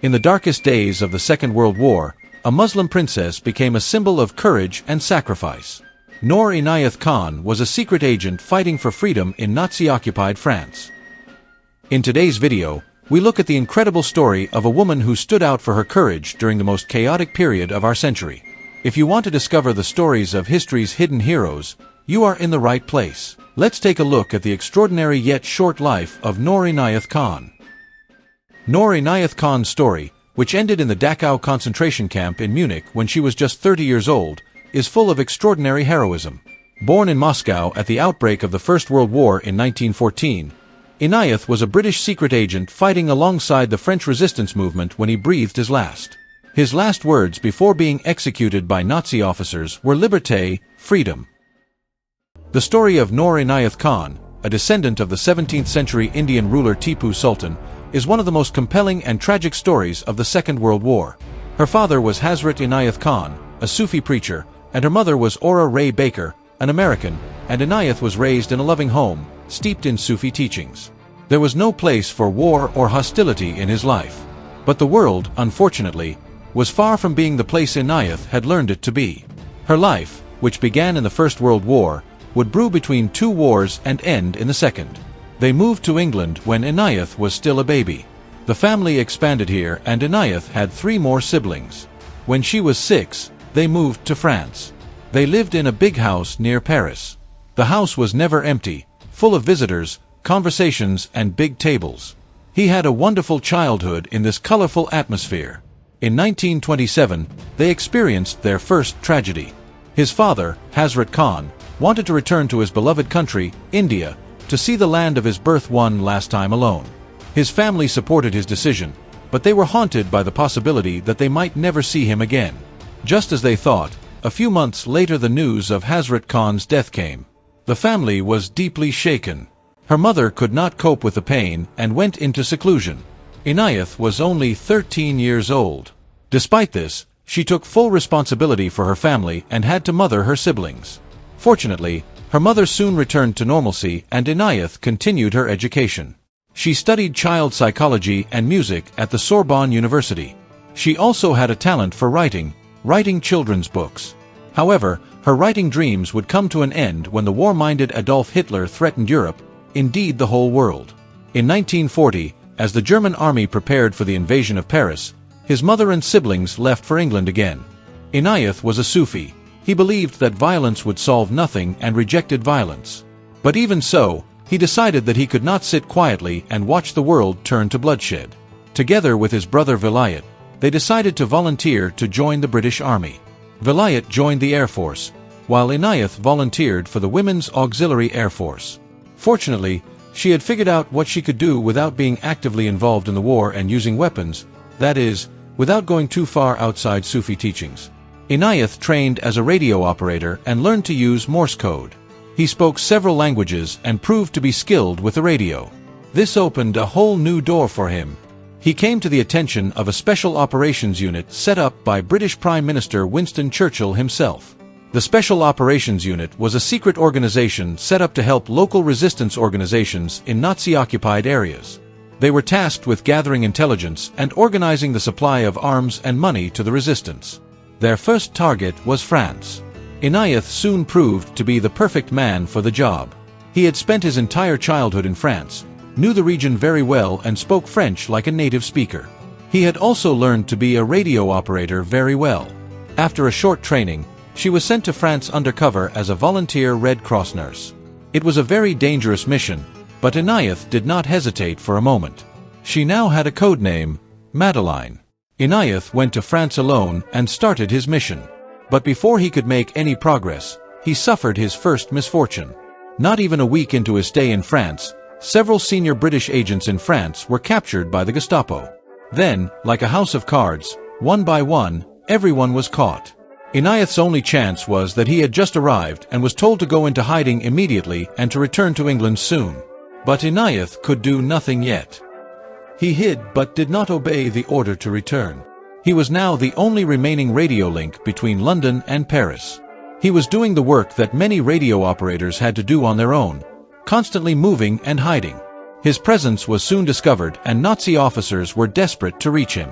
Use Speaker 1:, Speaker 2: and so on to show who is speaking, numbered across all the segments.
Speaker 1: In the darkest days of the Second World War, a Muslim princess became a symbol of courage and sacrifice. Noor Inayat Khan was a secret agent fighting for freedom in Nazi-occupied France. In today's video, we look at the incredible story of a woman who stood out for her courage during the most chaotic period of our century. If you want to discover the stories of history's hidden heroes, you are in the right place. Let's take a look at the extraordinary yet short life of Noor Inayat Khan. Noor Inayat Khan's story, which ended in the Dachau concentration camp in Munich when she was just 30 years old, is full of extraordinary heroism. Born in Moscow at the outbreak of the First World War in 1914, Inayat was a British secret agent fighting alongside the French resistance movement when he breathed his last. His last words before being executed by Nazi officers were "Liberté, freedom." The story of Noor Inayat Khan, a descendant of the 17th century Indian ruler Tipu Sultan, is one of the most compelling and tragic stories of the Second World War. Her father was Hazrat Inayat Khan, a Sufi preacher, and her mother was Aura Ray Baker, an American, and Inayat was raised in a loving home, steeped in Sufi teachings. There was no place for war or hostility in his life. But the world, unfortunately, was far from being the place Inayat had learned it to be. Her life, which began in the First World War, would brew between two wars and end in the Second. They moved to England when Inayat was still a baby. The family expanded here and Inayat had 3 more siblings. When she was 6, they moved to France. They lived in a big house near Paris. The house was never empty, full of visitors, conversations, and big tables. He had a wonderful childhood in this colorful atmosphere. In 1927, they experienced their first tragedy. His father, Hazrat Khan, wanted to return to his beloved country, India, to see the land of his birth one last time alone. His family supported his decision, but they were haunted by the possibility that they might never see him again. Just as they thought, a few months later the news of Hazrat Khan's death came. The family was deeply shaken. Her mother could not cope with the pain and went into seclusion. Inayat was only 13 years old. Despite this, she took full responsibility for her family and had to mother her siblings. Fortunately, her mother soon returned to normalcy and Inayat continued her education. She studied child psychology and music at the Sorbonne University. She also had a talent for writing children's books. However, her writing dreams would come to an end when the war-minded Adolf Hitler threatened Europe, indeed the whole world. In 1940, as the German army prepared for the invasion of Paris, his mother and siblings left for England again. Inayat was a Sufi. He believed that violence would solve nothing and rejected violence. But even so, he decided that he could not sit quietly and watch the world turn to bloodshed. Together with his brother Vilayat, they decided to volunteer to join the British Army. Vilayat joined the Air Force, while Inayat volunteered for the Women's Auxiliary Air Force. Fortunately, she had figured out what she could do without being actively involved in the war and using weapons, that is, without going too far outside Sufi teachings. Inayat trained as a radio operator and learned to use Morse code. He spoke several languages and proved to be skilled with the radio. This opened a whole new door for him. He came to the attention of a special operations unit set up by British Prime Minister Winston Churchill himself. The Special Operations Unit was a secret organization set up to help local resistance organizations in Nazi-occupied areas. They were tasked with gathering intelligence and organizing the supply of arms and money to the resistance. Their first target was France. Inayat soon proved to be the perfect man for the job. He had spent his entire childhood in France, knew the region very well and spoke French like a native speaker. He had also learned to be a radio operator very well. After a short training, she was sent to France undercover as a volunteer Red Cross nurse. It was a very dangerous mission, but Inayat did not hesitate for a moment. She now had a code name, Madeline. Inayat went to France alone and started his mission. But before he could make any progress, he suffered his first misfortune. Not even a week into his stay in France, several senior British agents in France were captured by the Gestapo. Then, like a house of cards, one by one, everyone was caught. Inayat's only chance was that he had just arrived and was told to go into hiding immediately and to return to England soon. But Inayat could do nothing yet. He hid but did not obey the order to return. He was now the only remaining radio link between London and Paris. He was doing the work that many radio operators had to do on their own, constantly moving and hiding. His presence was soon discovered and Nazi officers were desperate to reach him.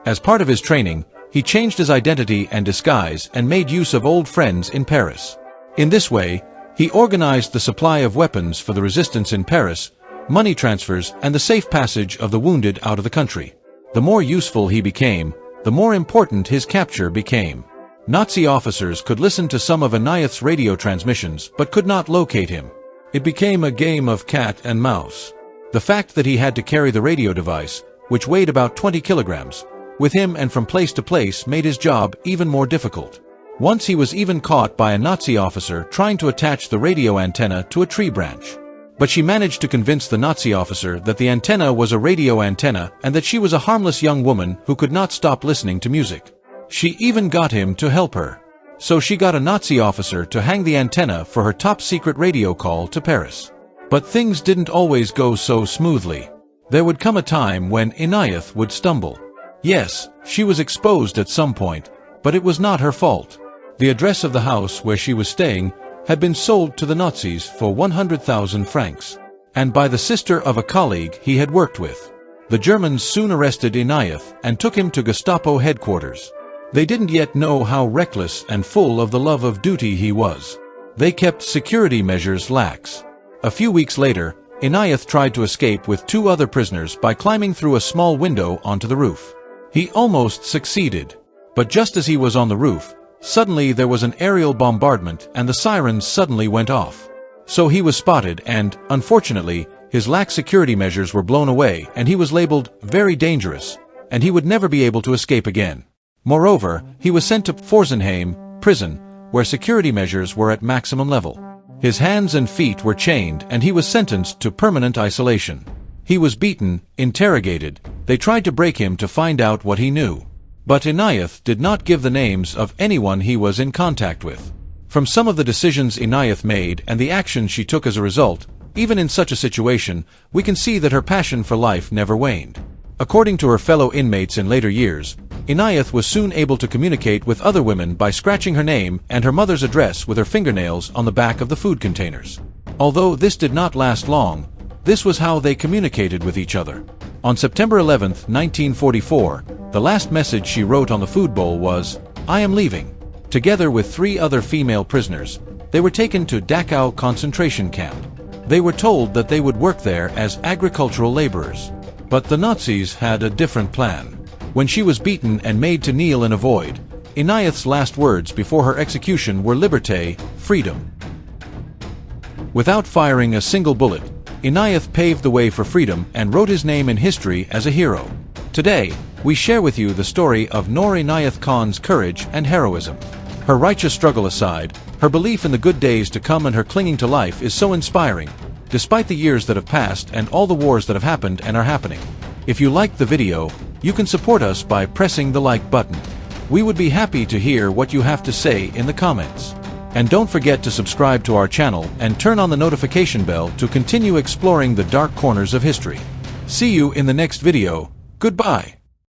Speaker 1: As part of his training, he changed his identity and disguise and made use of old friends in Paris. In this way, he organized the supply of weapons for the resistance in Paris, money transfers, and the safe passage of the wounded out of the country. The more useful he became, the more important his capture became. Nazi officers could listen to some of Inayat's radio transmissions but could not locate him. It became a game of cat and mouse. The fact that he had to carry the radio device, which weighed about 20 kilograms, with him and from place to place made his job even more difficult. Once he was even caught by a Nazi officer trying to attach the radio antenna to a tree branch. But she managed to convince the Nazi officer that the antenna was a radio antenna and that she was a harmless young woman who could not stop listening to music. She even got him to help her. So she got a Nazi officer to hang the antenna for her top-secret radio call to Paris. But things didn't always go so smoothly. There would come a time when Inayat would stumble. Yes, she was exposed at some point, but it was not her fault. The address of the house where she was staying had been sold to the Nazis for 100,000 francs, and by the sister of a colleague he had worked with. The Germans soon arrested Inayat and took him to Gestapo headquarters. They didn't yet know how reckless and full of the love of duty he was. They kept security measures lax. A few weeks later, Inayat tried to escape with 2 other prisoners by climbing through a small window onto the roof. He almost succeeded. But just as he was on the roof, suddenly there was an aerial bombardment and the sirens suddenly went off. So he was spotted and, unfortunately, his lax security measures were blown away and he was labeled very dangerous, and he would never be able to escape again. Moreover, he was sent to Forsenheim prison, where security measures were at maximum level. His hands and feet were chained and he was sentenced to permanent isolation. He was beaten, interrogated. They tried to break him to find out what he knew. But Inayat did not give the names of anyone he was in contact with. From some of the decisions Inayat made and the actions she took as a result, even in such a situation, we can see that her passion for life never waned. According to her fellow inmates in later years, Inayat was soon able to communicate with other women by scratching her name and her mother's address with her fingernails on the back of the food containers. Although this did not last long, this was how they communicated with each other. On September 11, 1944, the last message she wrote on the food bowl was, "I am leaving." Together with 3 other female prisoners, they were taken to Dachau concentration camp. They were told that they would work there as agricultural laborers. But the Nazis had a different plan. When she was beaten and made to kneel in a void, Inayat's last words before her execution were "Liberté, freedom." Without firing a single bullet, Inayat paved the way for freedom and wrote his name in history as a hero. Today, we share with you the story of Noor Inayat Khan's courage and heroism. Her righteous struggle aside, her belief in the good days to come and her clinging to life is so inspiring, despite the years that have passed and all the wars that have happened and are happening. If you liked the video, you can support us by pressing the like button. We would be happy to hear what you have to say in the comments. And don't forget to subscribe to our channel and turn on the notification bell to continue exploring the dark corners of history. See you in the next video. Goodbye.